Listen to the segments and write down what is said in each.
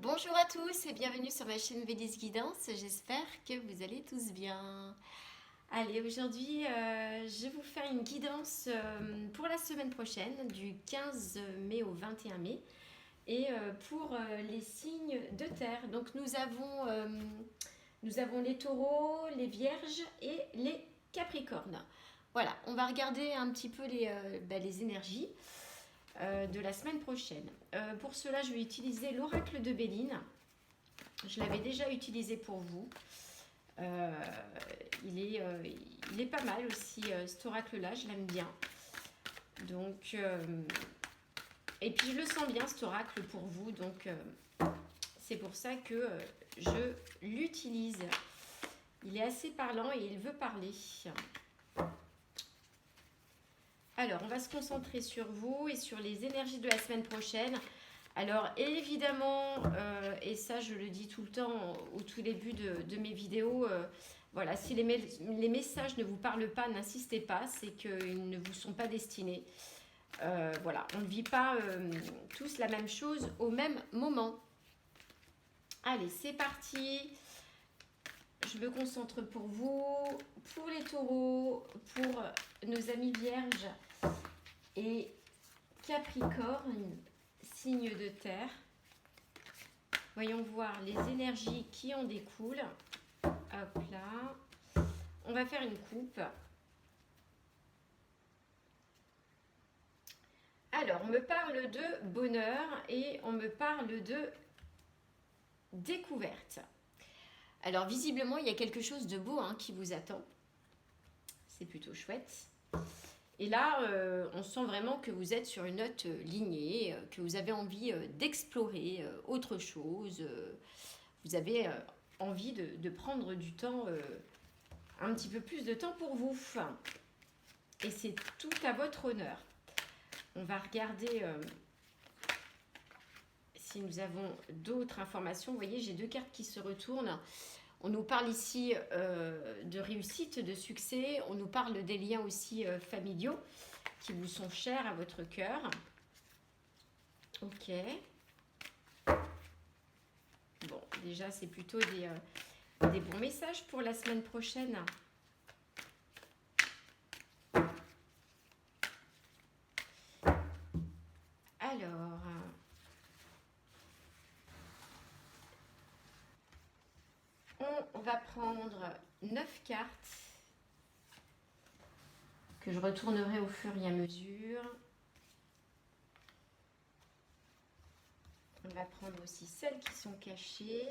Bonjour à tous et bienvenue sur ma chaîne Védis Guidance. J'espère que vous allez tous bien. Allez, aujourd'hui, je vais vous faire une guidance pour la semaine prochaine, du 15 mai au 21 mai, et pour les signes de terre. Donc, nous avons les taureaux, les vierges et les capricornes. Voilà, on va regarder un petit peu les énergies de la semaine prochaine. Pour cela, je vais utiliser l'oracle de Béline. Je l'avais déjà utilisé pour vous. Euh, il est pas mal aussi, cet oracle-là, je l'aime bien. Donc, et puis je le sens bien, cet oracle pour vous. Donc, c'est pour ça que je l'utilise. Il est assez parlant et il veut parler. Alors, on va se concentrer sur vous et sur les énergies de la semaine prochaine. Alors évidemment, et ça je le dis tout le temps au tout début de mes vidéos, voilà, si les messages ne vous parlent pas, n'insistez pas, c'est qu'ils ne vous sont pas destinés. Voilà, on ne vit pas tous la même chose au même moment. Allez, c'est parti. Je me concentre pour vous, pour les taureaux, pour nos amis vierges et capricornes, signe de terre. Voyons voir les énergies qui en découlent. Hop là. On va faire une coupe. Alors, on me parle de bonheur et on me parle de découverte. Alors, visiblement, il y a quelque chose de beau qui vous attend. C'est plutôt chouette. Et là, on sent vraiment que vous êtes sur une autre lignée, que vous avez envie d'explorer autre chose. Vous avez envie de prendre du temps, un petit peu plus de temps pour vous. Et c'est tout à votre honneur. On va regarder si nous avons d'autres informations. Vous voyez, j'ai deux cartes qui se retournent. On nous parle ici de réussite, de succès. On nous parle des liens aussi familiaux qui vous sont chers à votre cœur. Ok. Bon, déjà, c'est plutôt des bons messages pour la semaine prochaine. Alors, on va prendre 9 cartes que je retournerai au fur et à mesure. On va prendre aussi celles qui sont cachées.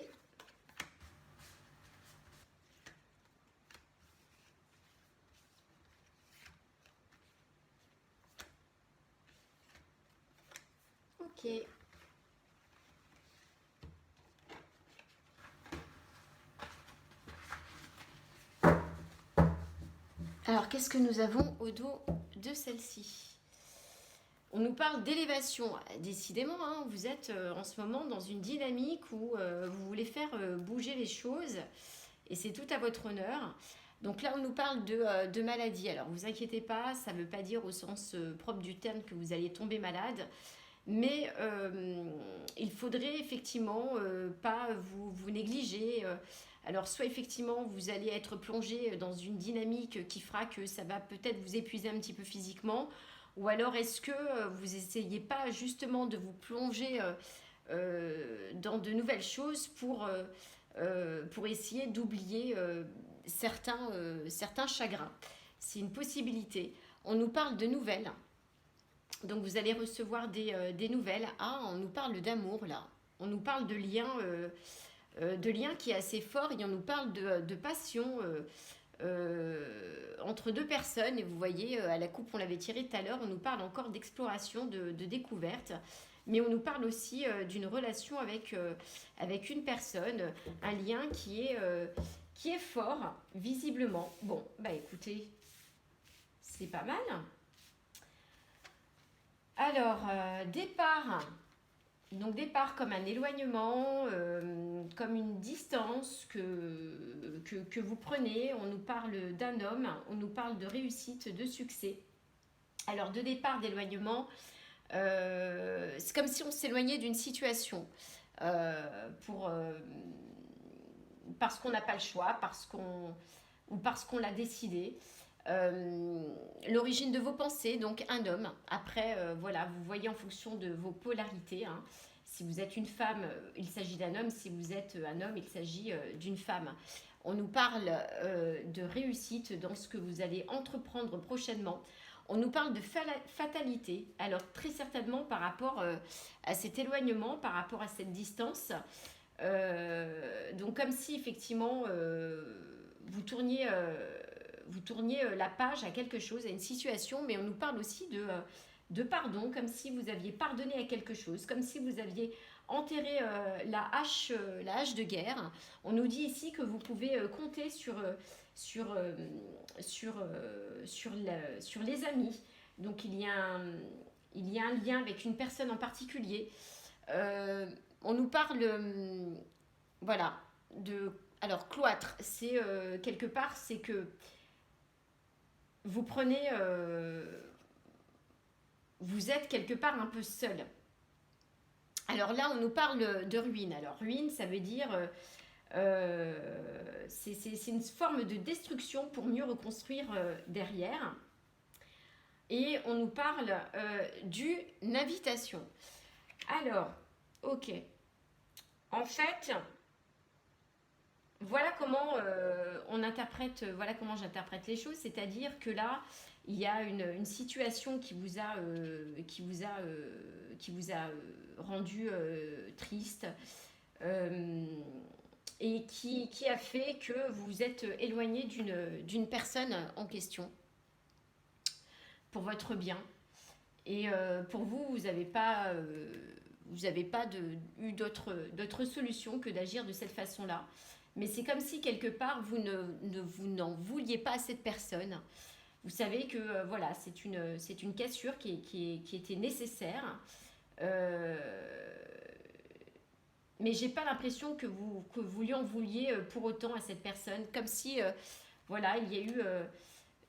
Ok. Alors, qu'est-ce que nous avons au dos de celle-ci? On nous parle d'élévation. Décidément, vous êtes en ce moment dans une dynamique où vous voulez faire bouger les choses et c'est tout à votre honneur. Donc là, on nous parle de maladie. Alors, vous inquiétez pas, ça ne veut pas dire au sens propre du terme que vous allez tomber malade. Mais il faudrait effectivement pas vous négliger. Alors soit effectivement vous allez être plongé dans une dynamique qui fera que ça va peut-être vous épuiser un petit peu physiquement, ou alors est-ce que vous essayez pas justement de vous plonger dans de nouvelles choses pour essayer d'oublier certains chagrins. C'est une possibilité. On nous parle de nouvelles. Donc vous allez recevoir des nouvelles. Ah, on nous parle d'amour là. On nous parle de lien qui est assez fort et on nous parle de passion entre deux personnes. Et vous voyez, à la coupe, on l'avait tiré tout à l'heure, on nous parle encore d'exploration, de découverte. Mais on nous parle aussi d'une relation avec une personne, un lien qui est fort, visiblement. Bon, bah écoutez, c'est pas mal. Alors, départ. Donc départ comme un éloignement, comme une distance que vous prenez. On nous parle d'un homme, on nous parle de réussite, de succès. Alors de départ, d'éloignement, c'est comme si on s'éloignait d'une situation. pour, parce qu'on n'a pas le choix, ou parce qu'on l'a décidé. L'origine de vos pensées, donc un homme. Après, voilà, vous voyez en fonction de vos polarités. Hein. Si vous êtes une femme, il s'agit d'un homme. Si vous êtes un homme, il s'agit d'une femme. On nous parle de réussite dans ce que vous allez entreprendre prochainement. On nous parle de fatalité. Alors très certainement par rapport à cet éloignement, par rapport à cette distance. Donc comme si effectivement vous tourniez la page à quelque chose, à une situation, mais on nous parle aussi de pardon, comme si vous aviez pardonné à quelque chose, comme si vous aviez enterré la hache de guerre. On nous dit ici que vous pouvez compter sur, sur les amis. Donc il y a un lien avec une personne en particulier. On nous parle, voilà, de... Alors, cloître, c'est quelque part, c'est que vous prenez... vous êtes quelque part un peu seul. Alors là, on nous parle de ruine. Alors, ruine, ça veut dire... c'est une forme de destruction pour mieux reconstruire derrière. Et on nous parle d'une invitation. Alors, ok. En fait, voilà comment on interprète, voilà comment j'interprète les choses, c'est-à-dire que là, il y a une situation qui vous a rendu triste et qui a fait que vous vous êtes éloigné d'une personne en question pour votre bien. Et pour vous, vous n'avez pas eu d'autre solution que d'agir de cette façon-là. Mais c'est comme si quelque part vous n'en vouliez pas à cette personne. Vous savez que voilà, c'est une cassure qui était nécessaire. Mais j'ai pas l'impression que vous lui en vouliez pour autant à cette personne. Comme si voilà, il y a eu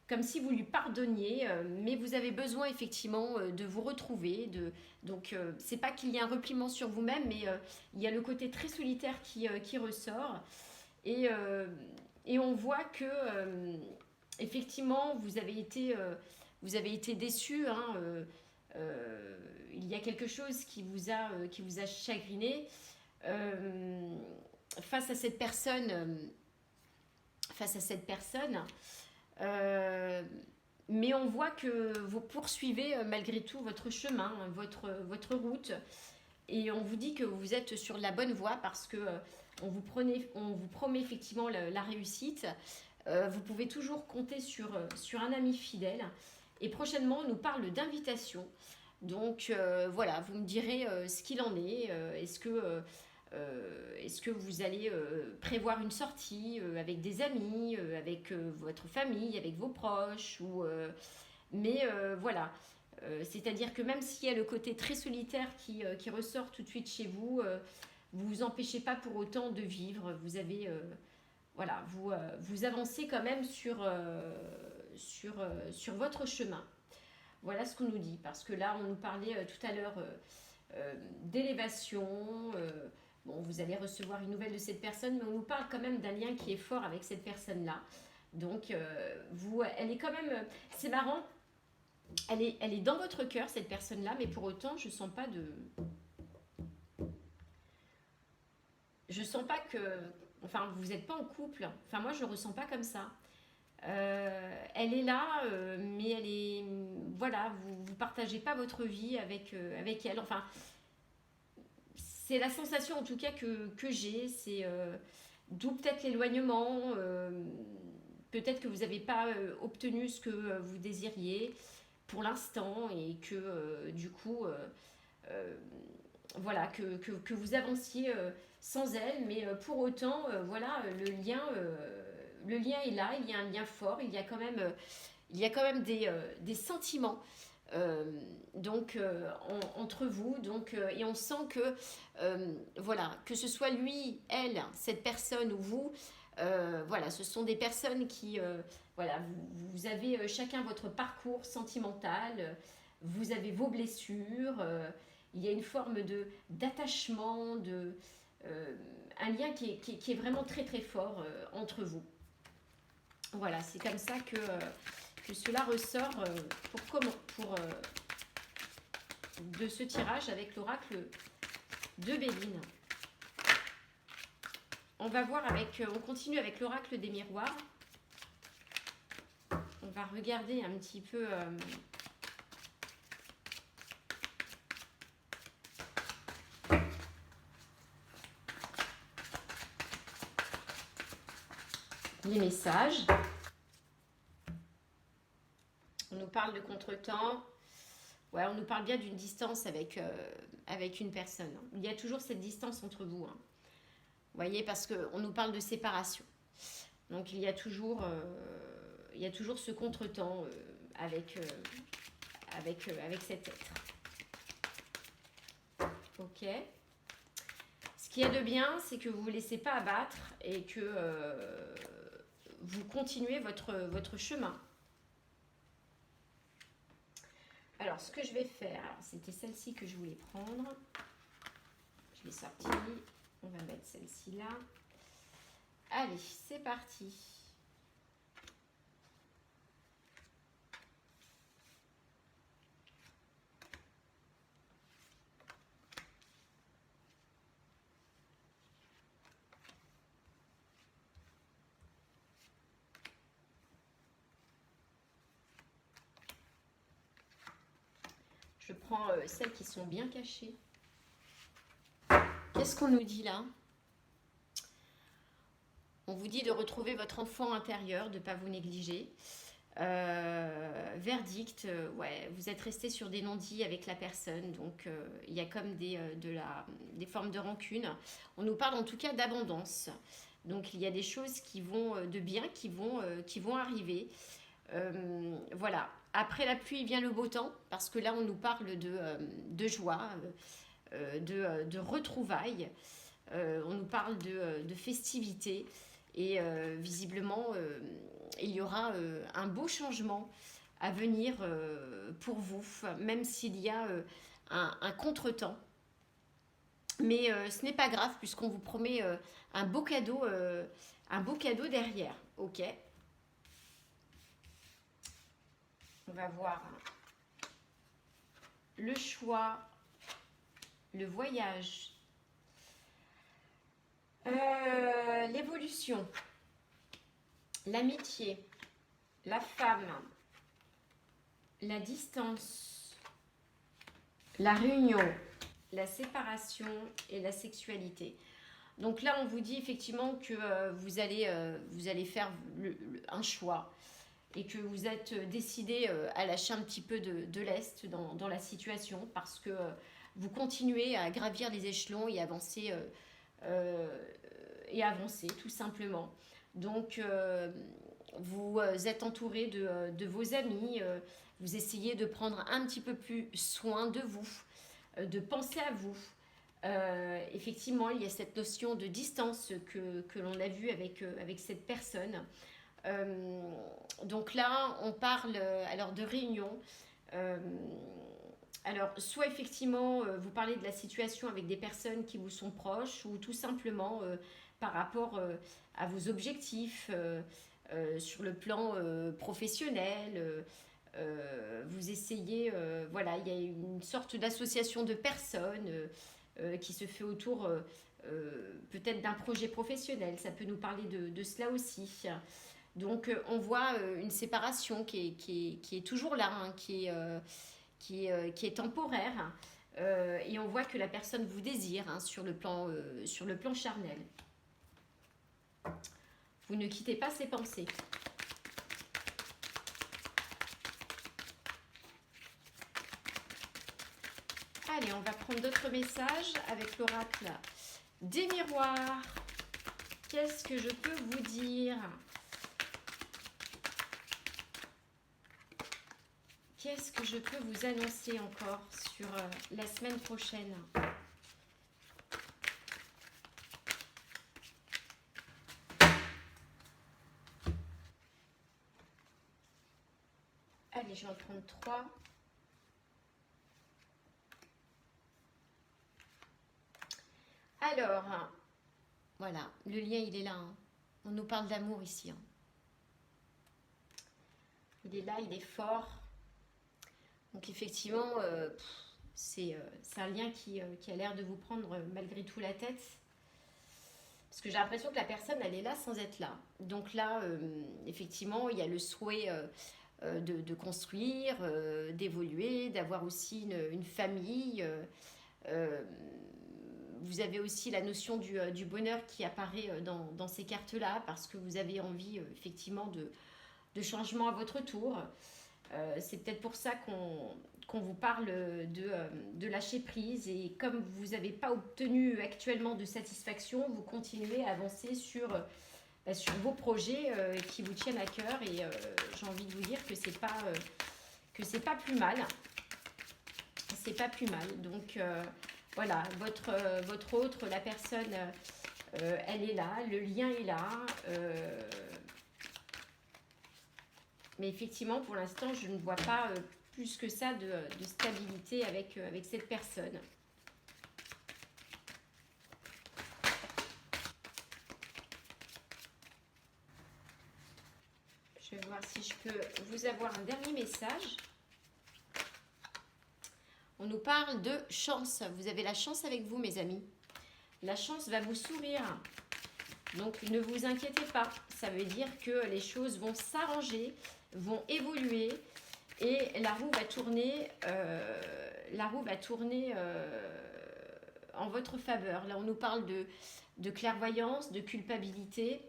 comme si vous lui pardonniez, mais vous avez besoin effectivement de vous retrouver. Donc, c'est pas qu'il y a un repliement sur vous-même, mais il y a le côté très solitaire qui ressort. Et on voit que, effectivement, vous avez été déçu. Hein, il y a quelque chose qui vous a chagriné face à cette personne. Mais on voit que vous poursuivez malgré tout votre chemin, votre route. Et on vous dit que vous êtes sur la bonne voie parce que on vous promet effectivement la réussite. Vous pouvez toujours compter sur un ami fidèle. Et prochainement, on nous parle d'invitation. Donc voilà, vous me direz ce qu'il en est. Est-ce que vous allez prévoir une sortie avec des amis, avec votre famille, avec vos proches mais voilà. C'est-à-dire que même s'il y a le côté très solitaire qui ressort tout de suite chez vous, vous vous empêchez pas pour autant de vivre. Vous avez... voilà, vous avancez quand même sur votre chemin. Voilà ce qu'on nous dit. Parce que là, on nous parlait tout à l'heure d'élévation. Bon, vous allez recevoir une nouvelle de cette personne, mais on nous parle quand même d'un lien qui est fort avec cette personne-là. Donc, elle est quand même... C'est marrant, elle est dans votre cœur, cette personne-là, mais pour autant, je sens pas de... Je sens pas que... Enfin, vous n'êtes pas en couple. Enfin, moi, je ne le ressens pas comme ça. Elle est là, mais elle est... Voilà, vous ne partagez pas votre vie avec elle. Enfin, c'est la sensation en tout cas que j'ai. C'est d'où peut-être l'éloignement. Peut-être que vous n'avez pas obtenu ce que vous désiriez pour l'instant et que du coup... voilà, que vous avanciez sans elle, mais pour autant, voilà, le lien est là, il y a un lien fort, il y a quand même des sentiments donc entre vous, donc et on sent que voilà, que ce soit lui, elle, cette personne ou vous, voilà, ce sont des personnes qui voilà, vous avez chacun votre parcours sentimental, vous avez vos blessures. il y a une forme d'attachement, un lien qui est vraiment très très fort entre vous. Voilà, c'est comme ça que cela ressort de ce tirage avec l'oracle de Béline. On va voir on continue avec l'oracle des miroirs. On va regarder un petit peu les messages. On nous parle de contretemps. Ouais, on nous parle bien d'une distance avec une personne. Il y a toujours cette distance entre vous. Hein. Vous voyez, parce qu'on nous parle de séparation. Donc il y a toujours ce contretemps avec cet être. Ok. Ce qu'il y a de bien, c'est que vous ne vous laissez pas abattre et que vous continuez votre chemin. Alors, ce que je vais faire, c'était celle-ci que je voulais prendre. Je l'ai sortie. On va mettre celle-ci là. Allez, c'est parti. Je prends celles qui sont bien cachées. Qu'est-ce qu'on nous dit là? On vous dit de retrouver votre enfant intérieur, de ne pas vous négliger. Verdict, ouais, vous êtes resté sur des non-dits avec la personne, donc il y a comme des formes de rancune. On nous parle en tout cas d'abondance. Donc il y a des choses de bien qui vont arriver. Voilà. Après la pluie vient le beau temps, parce que là on nous parle de joie, de retrouvailles. On nous parle de festivités. Et visiblement, il y aura un beau changement à venir pour vous, même s'il y a un contretemps. Mais ce n'est pas grave, puisqu'on vous promet un beau cadeau derrière. Ok. On va voir le choix, le voyage, l'évolution, l'amitié, la femme, la distance, la réunion, la séparation et la sexualité. Donc là, on vous dit effectivement que vous allez faire un choix et que vous êtes décidé à lâcher un petit peu de lest dans la situation parce que vous continuez à gravir les échelons et avancer tout simplement. Donc vous êtes entouré de vos amis, vous essayez de prendre un petit peu plus soin de vous, de penser à vous. Effectivement, il y a cette notion de distance que l'on a vue avec cette personne. Donc là, on parle alors de réunion. Alors, soit effectivement, vous parlez de la situation avec des personnes qui vous sont proches, ou tout simplement par rapport à vos objectifs sur le plan professionnel. Vous essayez, voilà, il y a une sorte d'association de personnes qui se fait autour peut-être d'un projet professionnel. Ça peut nous parler de cela aussi. Donc, on voit une séparation qui est toujours là, hein, qui est temporaire. Et on voit que la personne vous désire hein, sur le plan charnel. Vous ne quittez pas ses pensées. Allez, on va prendre d'autres messages avec l'oracle des miroirs. Qu'est-ce que je peux vous dire ? Qu'est-ce que je peux vous annoncer encore sur la semaine prochaine ? Allez, je vais en prendre 3. Alors, voilà, le lien, il est là. Hein. On nous parle d'amour ici. Hein. Il est là, il est fort. Donc, effectivement, c'est un lien qui a l'air de vous prendre malgré tout la tête. Parce que j'ai l'impression que la personne, elle est là sans être là. Donc là, effectivement, il y a le souhait de construire, d'évoluer, d'avoir aussi une famille. Vous avez aussi la notion du bonheur qui apparaît dans ces cartes-là, parce que vous avez envie, effectivement, de changement à votre tour. C'est peut-être pour ça qu'on vous parle de lâcher prise, et comme vous n'avez pas obtenu actuellement de satisfaction, vous continuez à avancer sur vos projets qui vous tiennent à cœur, et j'ai envie de vous dire que c'est pas plus mal. C'est pas plus mal. Donc voilà, votre autre, la personne, elle est là, le lien est là. Mais effectivement, pour l'instant, je ne vois pas plus que ça de stabilité avec cette personne. Je vais voir si je peux vous avoir un dernier message. On nous parle de chance. Vous avez la chance avec vous, mes amis. La chance va vous sourire. Donc, ne vous inquiétez pas. Ça veut dire que les choses vont s'arranger, vont évoluer, et la roue va tourner, en votre faveur. Là, on nous parle de clairvoyance, de culpabilité.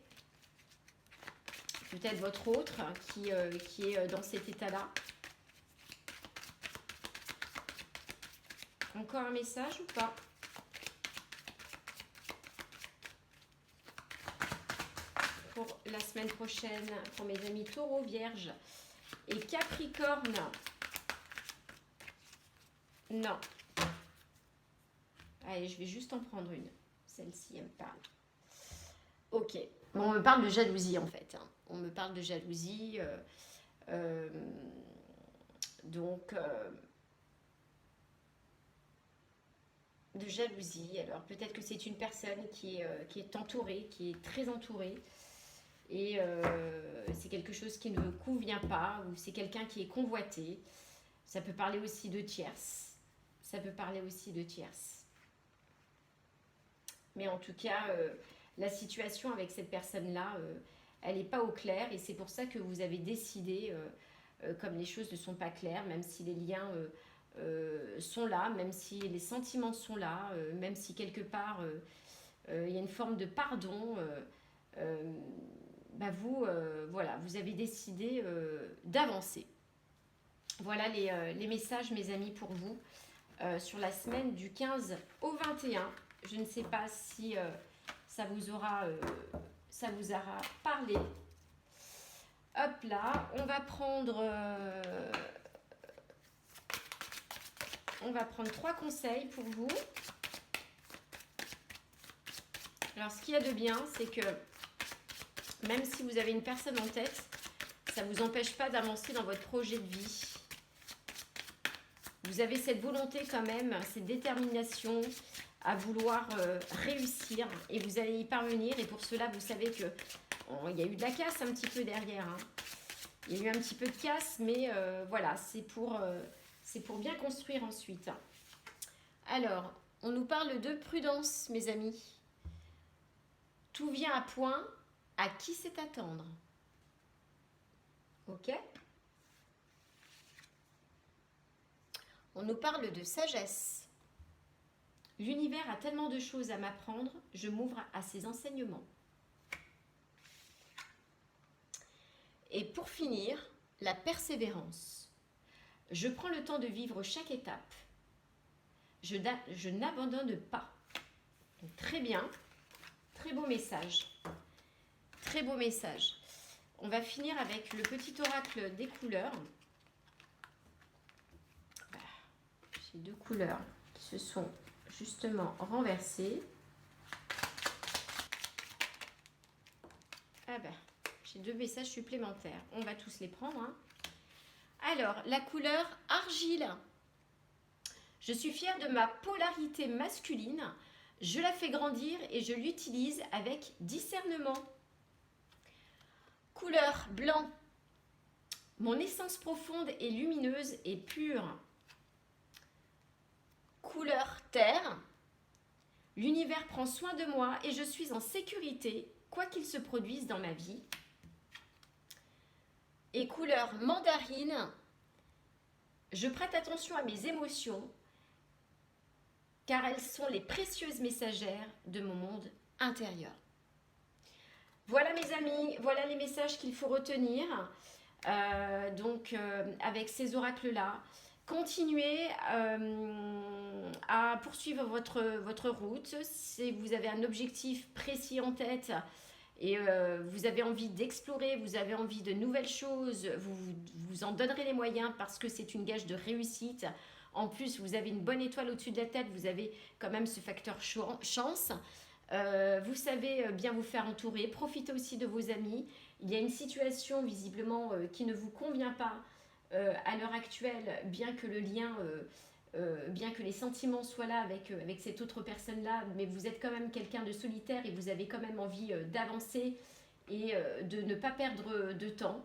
Peut-être votre autre qui est dans cet état-là. Encore un message ou pas? Pour la semaine prochaine, pour mes amis Taureau, Vierge et Capricorne. Non. Allez, je vais juste en prendre une. Celle-ci, elle me parle. Ok. Bon, on me parle de jalousie, en fait. Hein. On me parle de jalousie. Donc, de jalousie. Alors, peut-être que c'est une personne qui est entourée, qui est très entourée. Et c'est quelque chose qui ne vous convient pas, ou c'est quelqu'un qui est convoité. Ça peut parler aussi de tierces. Ça peut parler aussi de tierces. Mais en tout cas, la situation avec cette personne-là, elle n'est pas au clair, et c'est pour ça que vous avez décidé, comme les choses ne sont pas claires, même si les liens sont là, même si les sentiments sont là, même si quelque part il y a une forme de pardon, voilà, vous avez décidé d'avancer. Voilà les messages, mes amis, pour vous sur la semaine du 15 au 21. Je ne sais pas si ça vous aura parlé. Hop là, on va prendre 3 conseils pour vous. Alors, ce qu'il y a de bien, c'est que même si vous avez une personne en tête, ça ne vous empêche pas d'avancer dans votre projet de vie. Vous avez cette volonté quand même, cette détermination à vouloir réussir, et vous allez y parvenir. Et pour cela, vous savez que il y a eu de la casse un petit peu derrière. Hein. Il y a eu un petit peu de casse, mais voilà, c'est pour bien construire ensuite. Alors, on nous parle de prudence, mes amis. Tout vient à point. À qui c'est attendre? Ok. On nous parle de sagesse. L'univers a tellement de choses à m'apprendre, je m'ouvre à ses enseignements. Et pour finir, la persévérance. Je prends le temps de vivre chaque étape. Je n'abandonne pas. Donc, très bien. Très beau message. Très beau message. On va finir avec le petit oracle des couleurs. J'ai 2 couleurs qui se sont justement renversées. Ah ben, j'ai 2 messages supplémentaires. On va tous les prendre. Hein. Alors, la couleur argile. Je suis fière de ma polarité masculine. Je la fais grandir et je l'utilise avec discernement. Couleur blanc. Mon essence profonde et lumineuse et pure. Couleur terre. L'univers prend soin de moi et je suis en sécurité, quoi qu'il se produise dans ma vie. Et couleur mandarine. Je prête attention à mes émotions, car elles sont les précieuses messagères de mon monde intérieur. Voilà mes amis, voilà les messages qu'il faut retenir. Avec ces oracles-là, continuez à poursuivre votre route. Si vous avez un objectif précis en tête et vous avez envie d'explorer, vous avez envie de nouvelles choses, vous en donnerez les moyens parce que c'est une gage de réussite. En plus, vous avez une bonne étoile au-dessus de la tête, vous avez quand même ce facteur chance. Vous savez bien vous faire entourer, profitez aussi de vos amis. Il y a une situation visiblement qui ne vous convient pas à l'heure actuelle, bien que le lien, bien que les sentiments soient là avec cette autre personne-là, mais vous êtes quand même quelqu'un de solitaire et vous avez quand même envie d'avancer et de ne pas perdre de temps.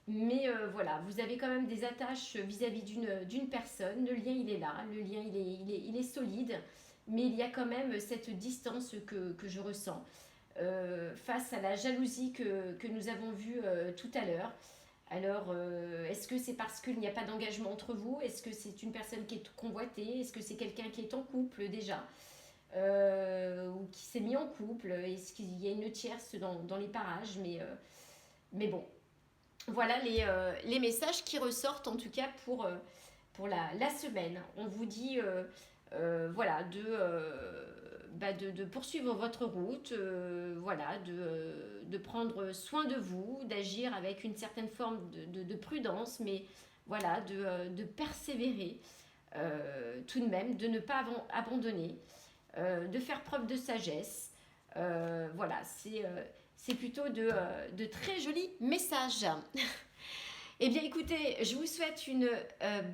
Mais voilà, vous avez quand même des attaches vis-à-vis d'une personne. Le lien, il est là, le lien, il est solide, mais il y a quand même cette distance que je ressens face à la jalousie que nous avons vue tout à l'heure. Alors, est-ce que c'est parce qu'il n'y a pas d'engagement entre vous? Est-ce que c'est une personne qui est convoitée? Est-ce que c'est quelqu'un qui est en couple déjà? Ou qui s'est mis en couple? Est-ce qu'il y a une tierce dans les parages? Mais bon, voilà les messages qui ressortent en tout cas pour la semaine. On vous dit voilà, de poursuivre votre route, voilà, de prendre soin de vous, d'agir avec une certaine forme de prudence, mais voilà, de persévérer tout de même, de ne pas abandonner, de faire preuve de sagesse. Voilà, c'est plutôt de très jolis messages. Eh bien écoutez, je vous souhaite une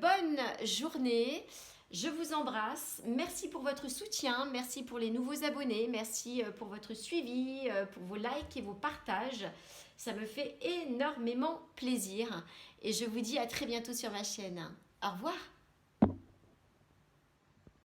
bonne journée. Je vous embrasse. Merci pour votre soutien. Merci pour les nouveaux abonnés. Merci pour votre suivi, pour vos likes et vos partages. Ça me fait énormément plaisir. Et je vous dis à très bientôt sur ma chaîne. Au revoir.